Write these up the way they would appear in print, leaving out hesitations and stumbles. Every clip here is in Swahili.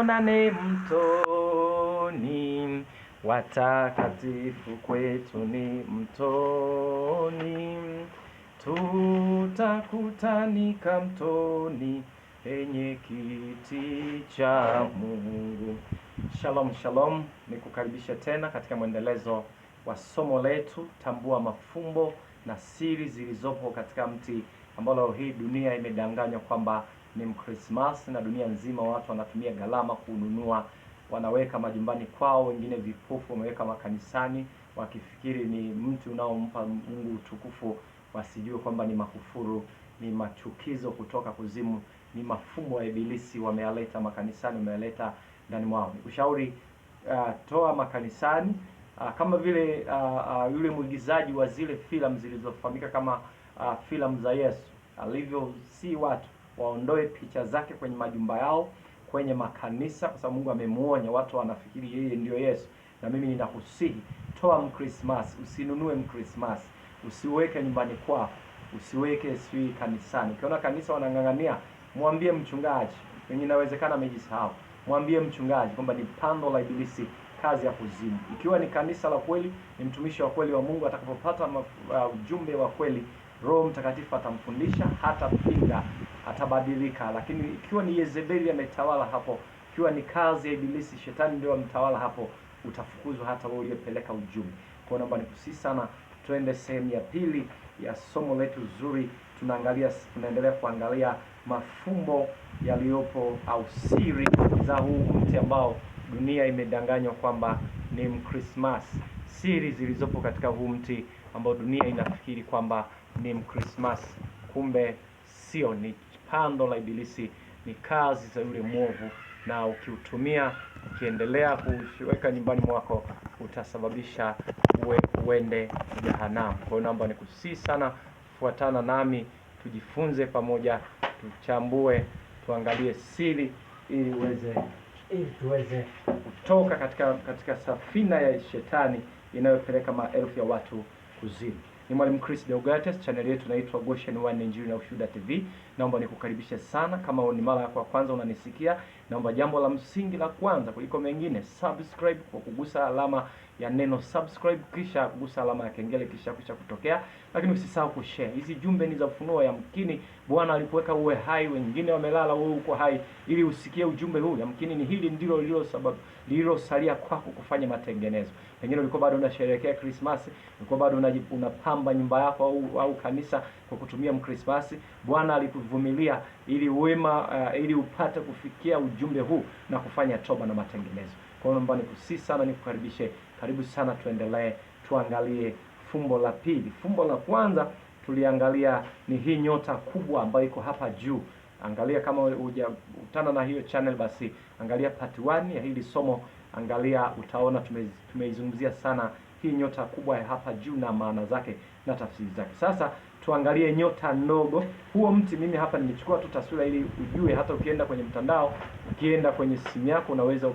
tuonane mtoni, watakatifu kwetu ni mtoni, tutakutanika mtoni penye kiti cha Mungu. Shalom shalom, nikukaribisha tena katika mwendelezo wa somo letu tambua mafumbo na siri zilizopo katika mti ambao hii dunia imedanganywa kwamba ni Mkrismasi, na dunia nzima watu wanatumia gharama kununua, wanaweka majumbani kwao, wengine vipofu wameweka makanisani wakifikiri ni mti unaompa Mungu utukufu, wasijue kwamba ni makufuru, ni machukizo kutoka kuzimu, ni mafumbo ya ibilisi wamealeta makanisani, wamealeta ndani mwao. Ushauri, toa makanisani, kama vile yule mwigizaji wa zile filamu zilizofahamika kama filamu za Yesu alivyo, si watu waondoe picha zake kwenye majumba yao, kwenye makanisa, kwa sababu Mungu amemuonya watu wanafikiri yeye ndio Yesu. Na mimi ninakusihi, toa Mkrismasi, usinunue Mkrismasi, usiweke nyumbani kwako, usiweke sui kanisani. Ukiona kanisa wanang'ang'ania, mwambie mchungaji, wenye inawezekana amejisahau, mwambie mchungaji kwamba ni pando la ibilisi, kazi ya kuzimu. Ikiwa ni kanisa la kweli, ni mtumishi wa kweli wa Mungu, atakapopata ujumbe wa kweli, Roho Mtakatifu atamfundisha, hatapinga, atabadilika. Lakini ikiwa ni Yezebeli ametawala hapo, ikiwa ni kazi ya ibilisi, shetani ndio mtawala hapo, utafukuzwa hata wewe uliyepeleka ujumbe. Kwa naomba nikusihi sana, twende sehemu ya pili ya somo letu zuri. Tunaendelea kuangalia mafumbo yaliyopo au siri za huu mti ambao dunia imedanganywa kwamba ni Mkrismasi. Siri zilizopo katika huu mti ambao dunia inafikiri kwamba ni Mkrismasi, kumbe sio, ni pando la ibilisi, ni kazi za yule mwovu, na ukiutumia, ukiendelea kuweka nyumbani mwako, utasababisha uende jehanamu. Kwa hiyo naomba nikusihi sana, fuatana nami tujifunze pamoja, tuchambue, tuangalie siri ili tuweze kutoka katika safina ya shetani inayopeleka maelfu ya watu kuzimu. Ni Mwalimu Chris Deogates, channel yetu inaitwa Goshen One Injili na Ushuhuda TV. Naomba nikukaribishe sana. Kama ni mara yako ya kwanza unanisikia, naomba jambo la msingi la kwanza kuliko mengine, subscribe kwa kugusa alama ya neno subscribe, kisha kugusa alama ya kengele, kisha kutokea. Lakini usisahau kushare. Hizi jumbe ni za ufunuo, yamkini Bwana alipoweka uwe hai, wengine wamelala, wewe uko hai, ili usikie ujumbe huu. Yamkini ni hili ndilo lililosalia kwako kufanya matengenezo. Pengine ulikuwa bado unasherehekea Krismasi, ulikuwa bado unapamba nyumba yako au kanisa kwa kutumia Mkrismasi. Bwana alikuvumilia ili ili upate kufikia ujumbe huu na kufanya toba na matengenezo. Kwa hiyo naomba nikusihi sana, nikukaribishe, karibu sana, tuendelee, tuangalie fumbo la pili. Fumbo la kwanza tuliangalia ni hii nyota kubwa ambayo iko hapa juu. Angalia, kama hujakutana na hiyo channel, basi angalia part 1 ya hili somo, angalia, utaona tumeizungumzia sana hii nyota kubwa ya hapa juu na maana zake na tafsiri zake. Sasa tuangalie nyota ndogo. Huo mti, mimi hapa nimechukua tu taswira ili ujue, hata ukienda kwenye mtandao, ukienda kwenye simu yako, unaweza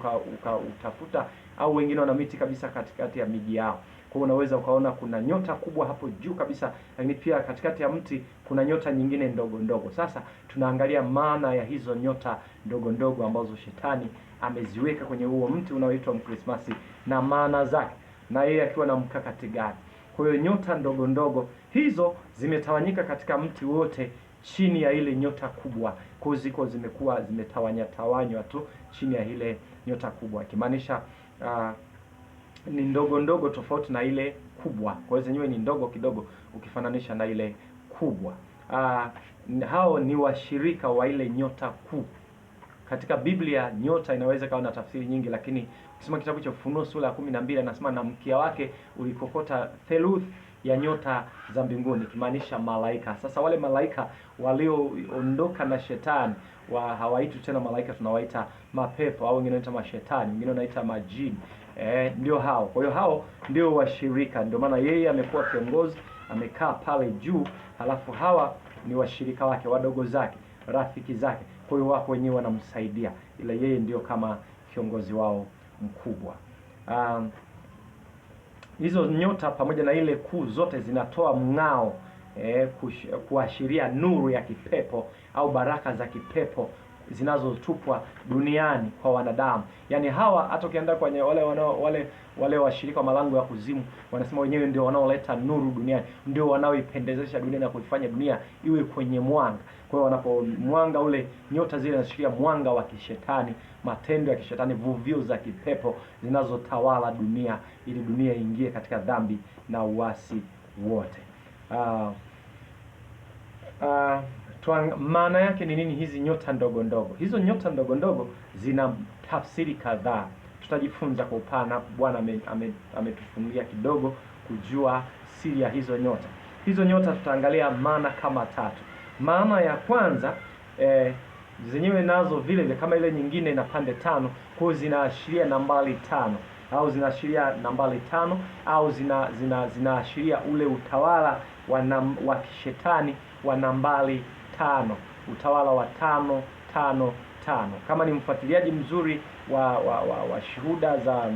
utafuta, au wengine wana miti kabisa katikati ya miji yao. Kwa hiyo unaweza ukaona kuna nyota kubwa hapo juu kabisa, lakini pia katikati ya mti kuna nyota nyingine ndogo ndogo. Sasa tunaangalia maana ya hizo nyota ndogo ndogo ambazo shetani ameziweka kwenye huo mti unaoitwa Mkrismasi, na maana zake, na yeye akiwa na mkakati gani. Kwa hiyo nyota ndogo ndogo hizo zimetawanyika katika mti wote chini ya ile nyota kubwa. Kwa ziko zimekuwa zimetawanywa tu chini ya ile nyota kubwa, ikimaanisha ni ndogo ndogo tofauti na ile kubwa. Kwa hiyo zenyewe ni ndogo kidogo ukifananisha na ile kubwa. Hao ni washirika wa ile nyota kuu. Katika Biblia nyota inaweza kawa na tafsiri nyingi, lakini ukisoma kitabu cha Ufunuo sura ya 12 anasema na mkia wake ulikokota theluthi ya nyota za mbinguni, kimaanisha malaika. Sasa wale malaika walioondoka na shetani hawaitwi tena malaika, tunawaita mapepo, au wengine wanaita mashetani, wengine wanaita majini. Ndio hao. Kwa hiyo hao ndio washirika, ndio maana yeye amekuwa kiongozi, amekaa pale juu, halafu hawa ni washirika wake, wadogo zake, rafiki zake. Kwa hiyo wako wenyewe wanamsaidia, ila yeye ndio kama kiongozi wao mkubwa. Hizo nyota pamoja na ile kuu zote zinatoa mng'ao, kuashiria nuru ya kipepo au baraka za kipepo zinazotupwa duniani kwa wanadamu. Yaani hawa hata ukienda kwenye wale washirika wa malango ya kuzimu, wanasema wenyewe ndio wanaoleta nuru duniani, ndio wanaoipendezesha dunia na kuifanya dunia iwe kwenye mwanga. Kwa hiyo wanapomwanga ule, nyota zile zinashiria mwanga wa kishetani, matendo ya kishetani, vuvio za kipepo zinazotawala dunia, ili dunia iingie katika dhambi na uasi wote. Maana yake ni nini hizi nyota ndogo ndogo? Hizo nyota ndogo ndogo zina tafsiri kadhaa. Tutajifunza kwa upana. Bwana ametufungulia kidogo kujua siri ya hizo nyota. Hizo nyota tutaangalia maana kama tatu. Maana ya kwanza, zenyewe nazo vile vile kama ile nyingine ina pande tano, kwa zinaashiria nambari tano, au zinaashiria nambari tano, au zinaashiria ule utawala wa kishetani wa nambari tano, utawala wa 555. Kama ni mfuatiliaji mzuri wa shuhuda za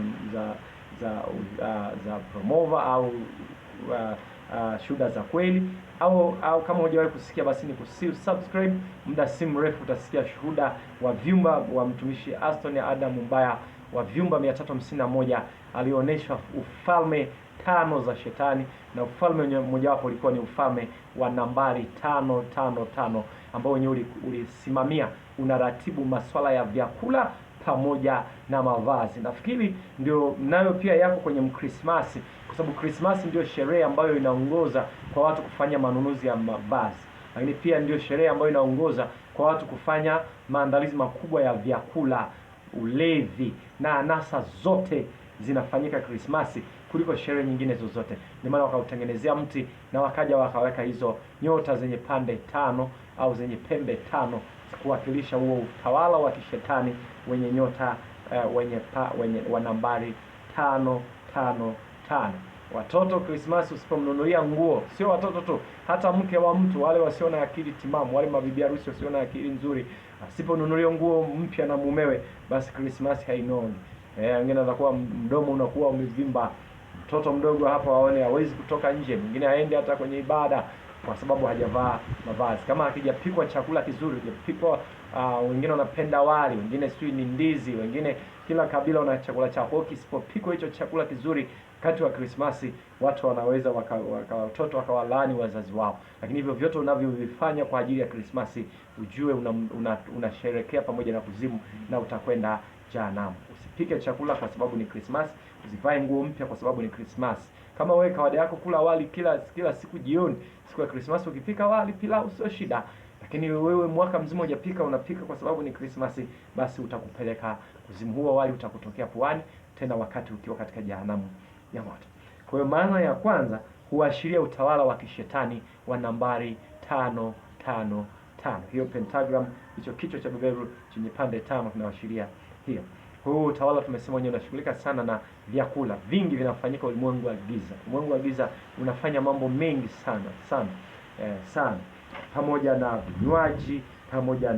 Promova au shuhuda za kweli, au kama hujawahi kusikia, basi ni kusubscribe. Muda si mrefu utasikia shuhuda wa vyumba wa mtumishi Aston Adam Mbaya wa vyumba 351, alionyesha ufalme 5 za shetani, na ufalme mmoja wapo ulikuwa ni ufalme wa nambari 555, ambao wenyewe ulisimamia, unaratibu masuala ya vyakula pamoja na mavazi. Nafikiri ndio nayo pia yako kwenye Mkrismasi, kwa sababu Krismasi ndio sherehe ambayo inaongoza kwa watu kufanya manunuzi ya mavazi, lakini pia ndio sherehe ambayo inaongoza kwa watu kufanya maandalizi makubwa ya vyakula, ulevi na anasa zote zinafanyika Krismasi kuliko sherehe nyingine zozote. Ndio maana wakautengenezea mti na wakaja wakaweka hizo nyota zenye pande tano au zenye pembe tano kuwakilisha huo utawala wa kishetani wenye nyota wenye wa nambari 555. Watoto Krismasi usipomnunulia nguo, sio watoto tu, hata mke wa mtu, wale wasio na akili timamu, wale mabibi harusi wasio na akili nzuri, asiponunulia nguo mpya na mumewe, basi Krismasi hainogi. Wengine wanakuwa mdomo unakuwa umevimba. Mtoto mdogo hapa waone hawezi kutoka nje, mwingine aende hata kwenye ibada kwa sababu hajavaa mavazi. Kama hakijapikwa chakula kizuri, hajapikwa, wengine wanapenda wali, wengine sijui ni ndizi, wengine kila kabila una chakula chako. Kisipopikwa hicho chakula kizuri wakati wa Krismasi, watu wanaweza watoto wakawalaani wazazi wao. Lakini hivyo vyote unavyovifanya kwa ajili ya Krismasi, ujue unasherekea pamoja na kuzimu na utakwenda jehanamu. Usipike chakula kwa sababu ni Krismasi, usivae nguo mpya kwa sababu ni Krismasi. Kama wewe kawaida yako kula wali kila siku jioni, siku ya Krismasi ukipika wali pilau sio shida. Lakini wewe mwaka mzima hujapika, unapika kwa sababu ni Krismasi, basi utakupeleka kuzimu. Huo wali utakutokea puani, tena wakati ukiwa katika jehanamu ya moto. Kwa hiyo maana ya kwanza huashiria utawala wa kishetani wa nambari 555. Hiyo pentagram, hicho kichwa cha beberu chenye pande 5 kinaashiria hiyo. Huu utawala tumesema wenyewe unashughulika sana na vyakula. Vingi vinafanyika ulimwengu wa giza. Ulimwengu wa giza unafanya mambo mengi sana, pamoja na vinywaji, pamoja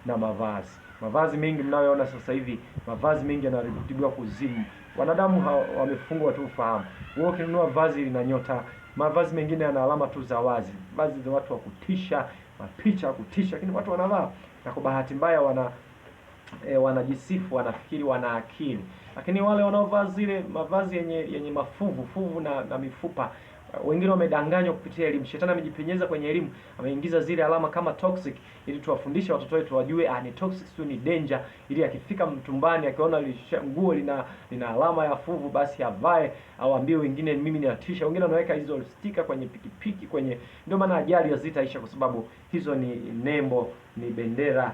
na mavazi. Mavazi mengi mnayoona sasa hivi, mavazi mengi yanaratibiwa kuzimu. Wanadamu wamefungwa tu ufahamu. Wewe ukinunua vazi lina nyota, mavazi mengine yana alama tu za wazi. Vazi za watu wa kutisha, mapicha ya kutisha, lakini watu wanavaa. Na kwa bahati mbaya wanajisifu, wanafikiri wana akili. Lakini wale wanaovaa zile mavazi yenye mafuvu na mifupa, wengine wamedanganywa kupitia elimu. Shetani amejipenyeza kwenye elimu, ameingiza zile alama kama toxic, ili tuwafundishe watoto wetu wajue ni toxic, sio ni danger, ili akifika mtumbani akiona nguo lina alama ya fuvu, basi avae au ambie wengine mimi ninatisha. Wengine wanaweka hizo sticker kwenye pikipiki, ndio maana ajali hazitaisha, kwa sababu hizo ni nembo, ni bendera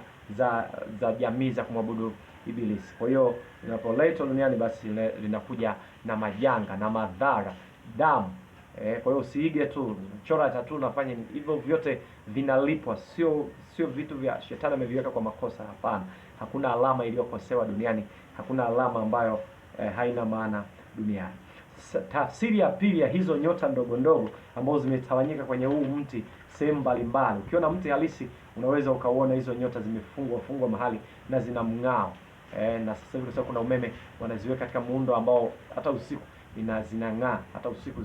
za jamii za kumwabudu Ibilisi. Kwa hiyo linapoletwa duniani, basi linakuja na majanga na madhara, damu. Kwa hiyo usiige tu, chora tatu, nafanya hivyo, vyote vinalipwa. Sio vitu vya shetani ameviweka kwa makosa, hapana. Hakuna alama iliyokosewa duniani, hakuna alama ambayo haina maana duniani. Tafsiri ya pili ya hizo nyota ndogo ndogo ambazo zimetawanyika kwenye huu mti sehemu mbalimbali. Ukiona mti halisi unaweza ukauona hizo nyota zimefungwa mahali na zina mng'ao. Na sasa hivi kuna umeme, wanaziweka katika muundo ambao hata usiku zinang'aa, hata usiku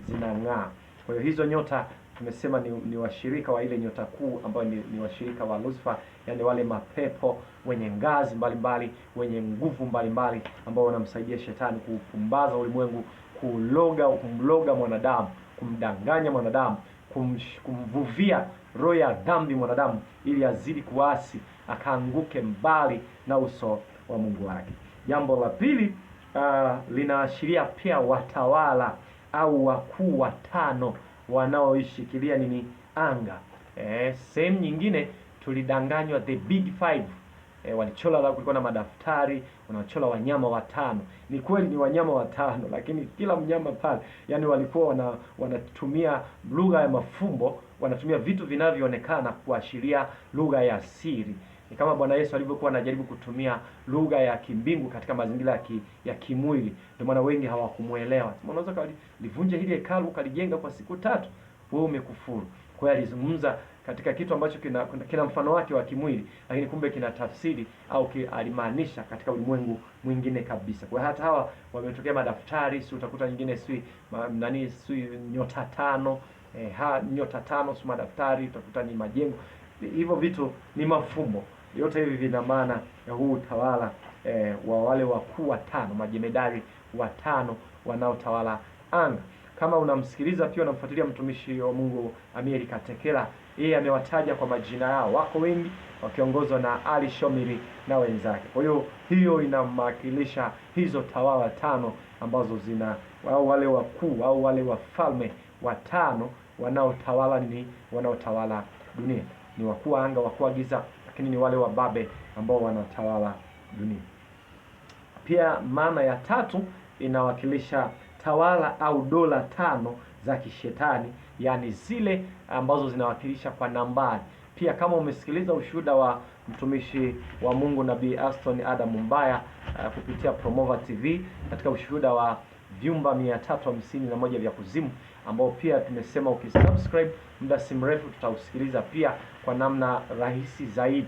zinang'aa. Kwa hiyo hizo nyota tumesema ni washirika wa ile nyota kuu ambao ni washirika wa Lucifer, yani wale mapepo wenye ngazi mbalimbali, wenye nguvu mbalimbali ambao wanamsaidia shetani kupumbaza ulimwengu, kumloga mwanadamu, kumdanganya mwanadamu, kumvuvia roho ya dhambi mwanadamu ili azidi kuasi, akaanguke mbali na uso wa Mungu wake. Jambo la pili, linaashiria pia watawala au wakuu watano wanaoishikilia nini? Anga. Sehemu nyingine tulidanganywa the big five. Walichola, kulikuwa na madaftari, wanachola wanyama watano. Ni kweli ni wanyama watano, lakini kila mnyama pale, yani walikuwa wanatumia lugha ya mafumbo, wanatumia vitu vinavyoonekana kuashiria lugha ya siri. Ni kama Bwana Yesu alivyokuwa anajaribu kutumia lugha ya kimbingu katika mazingira ya kimwili. Ndio maana wengi hawakumuelewa. Unaweza kulivunja hili hekalu ukalijenga kwa siku 3, wewe umekufuru. Kwa hiyo alizungumza katika kitu ambacho kina mfano wake wa kimwili, lakini kumbe kina tafsiri au alimaanisha katika ulimwengu mwingine kabisa. Kwa hata hawa wametokea madaftari, si utakuta nyingine si nyota 5, nyota 5 si madaftari, utakuta ni majengo. Hivyo vitu ni mafumbo. Yote hivi vina maana ya huu utawala wa wale wakuu watano, majemedari watano wanaotawala anga. Kama unamsikiliza pia unamfuatilia mtumishi wa Mungu Amiel Katekela, yeye amewataja kwa majina yao. Wako wengi wakiongozwa na Ali Shomiri na wenzake. Kwa hiyo inamakilisha hizo tawala tano ambazo wale wakuu au wale wafalme watano wanaotawala dunia. Ni wakuu wa anga, wakuu wa giza, lakini ni wale wababe ambao wanatawala dunia. Pia maana ya tatu inawakilisha tawala au dola 5 za kishetani, yani zile ambazo zinawakilisha kwa nambari. Pia kama umesikiliza ushuhuda wa mtumishi wa Mungu Nabii Aston Adam Mbaya kupitia Promova TV katika ushuhuda wa vyumba 351 vya kuzimu, ambao pia tumesema ukisubscribe muda si mrefu tutausikiliza pia kwa namna rahisi zaidi.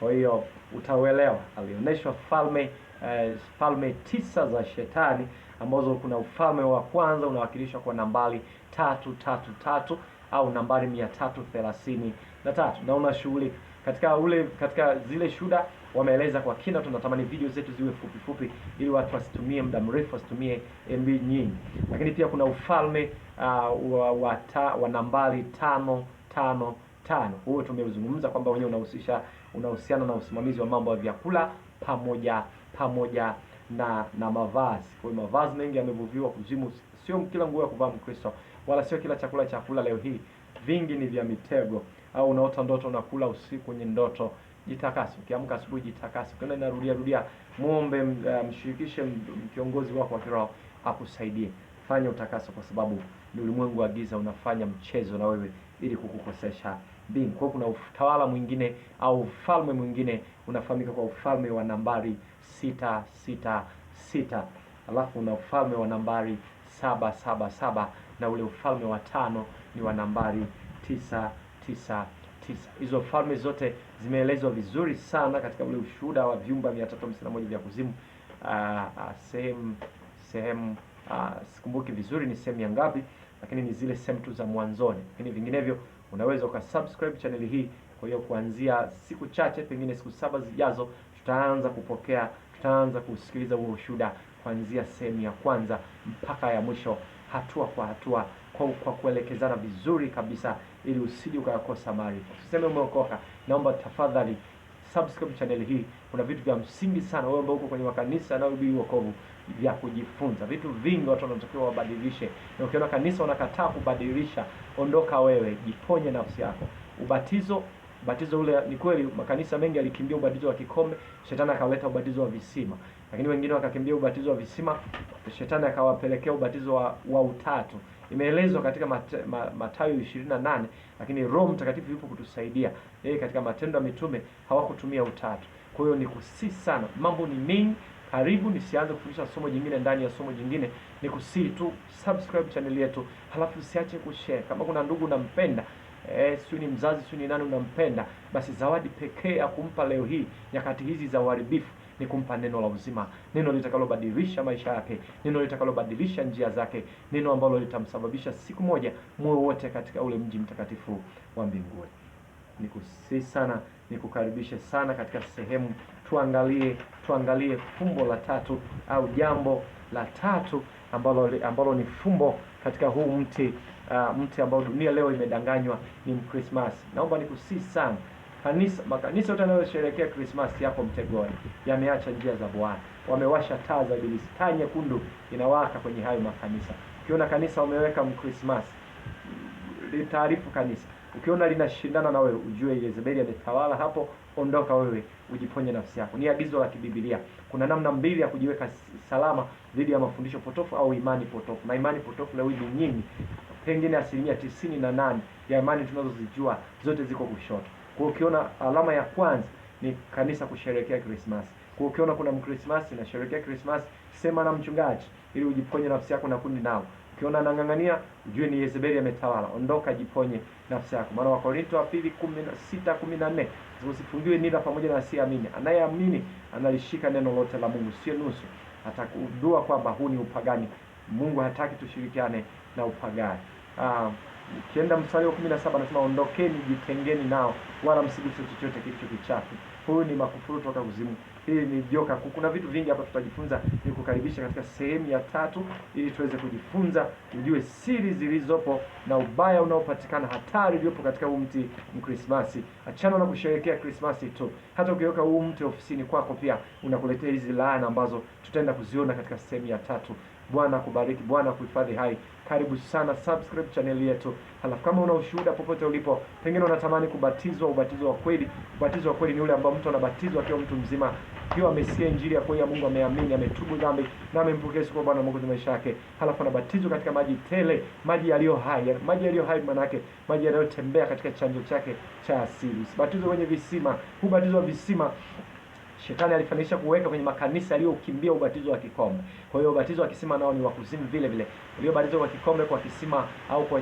Kwa hiyo utauelewa. Alionyeshwa falme 9 za shetani, ambazo kuna ufalme wa kwanza unawakilishwa kwa nambari 333 au nambari 333, na unashughulika katika zile shuhuda wameeleza kwa kina. Tunatamani video zetu ziwe fupi ili watu wasitumie muda mrefu, wasitumie MB nyingi. Lakini pia kuna ufalme wa nambari 555. Huo tumeuzungumza kwamba wenyewe unahusiana na usimamizi wa mambo ya vyakula pamoja na mavazi. Kwa hiyo mavazi mengi yamevuviwa kuzimu. Sio kila nguo ya kuvaa Mkristo, wala sio kila chakula cha kula leo hii. Vingi ni vya mitego. Au unaota ndoto unakula usiku kwenye ndoto, jitakase. Ukiamka asubuhi jitakase. Ukiona inarudia, muombe, mshirikishe kiongozi wako wa kiroho akusaidie. Fanya utakaso, kwa sababu ni ulimwengu wa giza unafanya mchezo na wewe ili kukukosesha mbingu. Kwa kuna utawala mwingine au ufalme mwingine unafahamika kwa ufalme wa nambari 666. Alafu una ufalme wa nambari 777, na ule ufalme wa 5 ni wa nambari 999. Hizo falme zote zimeelezwa vizuri sana katika ule ushuhuda wa vyumba 351 vya kuzimu. Sehemu sikumbuki vizuri ni sehemu ya ngapi, lakini ni zile sehemu tu za mwanzoni. Lakini vinginevyo unaweza ukasubscribe channel hii. Kwa hiyo kuanzia siku chache, pengine siku 7 zijazo, tutaanza kusikiliza huo ushuhuda kuanzia sehemu ya kwanza mpaka ya mwisho, hatua kwa hatua, kwa kuelekezana vizuri kabisa, ili usije ukakosa maarifa. Usiseme umeokoka. Naomba tafadhali subscribe channel hii. Kuna vitu vya msingi sana, wewe ambao uko kwenye makanisa na ubiri wokovu, vya kujifunza. Vitu vingi watu wanatakiwa wabadilishe. Na ukiona kanisa wanakataa kubadilisha, ondoka wewe, jiponye nafsi yako. Ubatizo ule, ni kweli makanisa mengi yalikimbia ubatizo wa kikombe, shetani akaleta ubatizo wa visima. Lakini wengine wakakimbia ubatizo wa visima, shetani akawapelekea ubatizo wa utatu. Imeelezwa katika Mathayo 28, lakini Roho Mtakatifu yupo kutusaidia. Yeye katika Matendo ya Mitume hawakutumia utatu. Kwa hiyo ni kusi sana, mambo ni mengi. Karibu nisianze kufundisha somo jingine ndani ya somo jingine. Ni kusi tu subscribe channel yetu, halafu usiache kushare. Kama kuna ndugu unampenda, sio ni mzazi, sio ni nani unampenda, basi zawadi pekee ya kumpa leo hii nyakati hizi za uharibifu ni kumpa neno la uzima, neno litakalobadilisha maisha yake, neno litakalobadilisha njia zake, neno ambalo litamsababisha siku moja muwe wote katika ule mji mtakatifu wa mbinguni. Nikusihi sana, nikukaribishe sana katika sehemu tuangalie fumbo la tatu au jambo la tatu ambalo ni fumbo katika huu mti ambao dunia leo imedanganywa ni Mkrismasi. Naomba nikusihi sana, makanisa yote yanayosherehekea Krismasi yako mtegoni, yameacha njia za Bwana, wamewasha taa za ibilisi. Taa nyekundu inawaka kwenye hayo makanisa. Ukiona kanisa umeweka Mkrismasi, litaarifu kanisa. Ukiona linashindana na wewe, ujue Yezebeli ametawala hapo, ondoka wewe, ujiponye nafsi yako. Ni agizo la kibiblia. Kuna namna mbili ya kujiweka salama dhidi ya mafundisho potofu au imani potofu. Na imani potofu leo ni nyingi. Pengine 98% ya imani tunazozijua zote ziko kushoto. Kwa ukiona alama ya kwanza ni kanisa kusherehekea Krismasi. Kwa ukiona kuna Mkrismasi na sherehekea Krismasi, sema na mchungaji ili ujiponye nafsi yako na kundi nao. Ukiona anang'ang'ania, ujue ni Yezebeli ametawala, ondoka, jiponye nafsi yako. Maana Wakorintho wa pili 16:14, usifungiwe nira pamoja na asiamini. Anayeamini analishika neno lote la Mungu, sio nusu. Atakujua kwamba huu ni upagani. Mungu hataki tushirikiane na upagani. Ukienda mstari wa 17 anasema ondokeni, jitengeni nao, wala msiguse chochote kilicho kichafu. Huyu ni makufuru toka kuzimu. Hii ni joka. Kuna vitu vingi hapa tutajifunza. Ni kukaribisha katika sehemu ya tatu ili tuweze kujifunza, ujue siri zilizopo na ubaya unaopatikana, hatari iliyopo katika huu mti Mkrismasi. Achana na kusherehekea Krismasi tu. Hata ukiweka huu mti ofisini kwako pia unakuletea hizi laana ambazo tutaenda kuziona katika sehemu ya tatu. Bwana kubariki, Bwana kuhifadhi hai. Karibu sana, subscribe channel yetu. Halafu kama una ushuhuda popote ulipo, pengine unatamani kubatizwa, ubatizo wa kweli. Ubatizo wa kweli ni ule ambao mtu anabatizwa akiwa mtu mzima, akiwa amesikia injili ya kweli ya Mungu, ameamini, ametubu dhambi na amempokea Yesu kwa Bwana Mungu wa maisha yake. Halafu anabatizwa katika maji tele, maji yaliyo hai. Maji yaliyo hai maana yake maji yanayotembea katika chanzo chake cha asili. Usibatizwe kwenye visima. Ubatizo wa visima Shetani alifanisha kuweka kwenye makanisa yaliyokimbia ubatizo wa kikombe. Kwa hiyo ubatizo wa kisima nao ni wa kuzimu vile vile. Uliobatizwa kwa kikombe, kwa kisima au kwa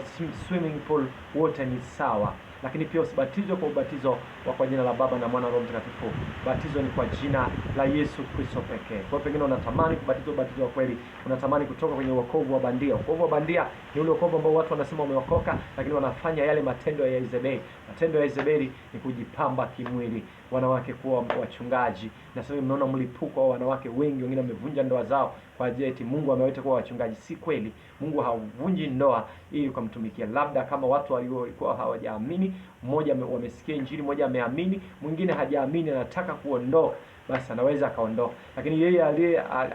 swimming pool, wote ni sawa. Lakini pia usibatizwe kwa ubatizo wa kwa jina la Baba na Mwana na Roho Mtakatifu. Batizo ni kwa jina la Yesu Kristo pekee. Kwa hiyo pengine unatamani kubatizwa ubatizo wa kweli, unatamani kutoka kwenye wokovu wa bandia. Wokovu wa bandia ni ule wokovu ambao watu wanasema wameokoka, lakini wanafanya yale matendo ya Yezebeli. Matendo ya Yezebeli ni kujipamba kimwili, wanawake kuwa wachungaji. Na sasa mnaona mlipuko wa wanawake wengi, wengine wamevunja ndoa zao kwa ajili eti Mungu amewaita kuwa wachungaji. Si kweli. Mungu havunji ndoa ili kumtumikia. Labda kama watu waliokuwa hawajaamini, mmoja wamesikia injili, mmoja ameamini, mwingine hajaamini, anataka kuondoka, basi anaweza akaondoka. Lakini yeye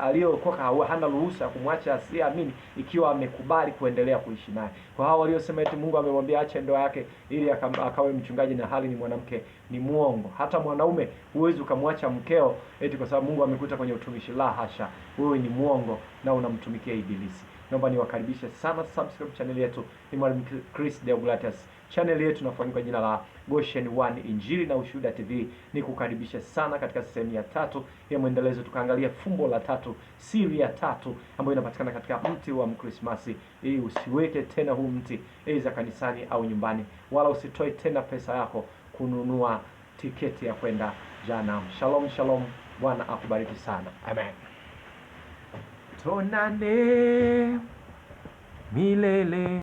aliyeokoka hana ruhusa ya kumwacha asiamini ikiwa amekubali kuendelea kuishi naye. Kwa hao waliosema eti Mungu amemwambia ache ndoa yake ili akawe mchungaji na hali ni mwanamke, ni muongo. Hata mwanaume huwezi ukamwacha mkeo eti kwa sababu Mungu amekuta kwenye utumishi. La hasha, wewe ni muongo na unamtumikia ibilisi. Naomba niwakaribishe sana, subscribe channel yetu. Ni Mwalimu Chris Deogratias. Channel yetu inafahamika kwa jina la Goshen One Injili na Ushuhuda TV. Ni kukaribisha sana katika sehemu ya tatu ya mwendelezo, tukaangalia fumbo la tatu, siri ya tatu ambayo inapatikana katika mti wa Mkrismasi. Ili usiweke tena huu mti aidha kanisani au nyumbani, wala usitoe tena pesa yako kununua tiketi ya kwenda Jehanamu. Shalom shalom, Bwana akubariki sana. Amen. Tonane milele.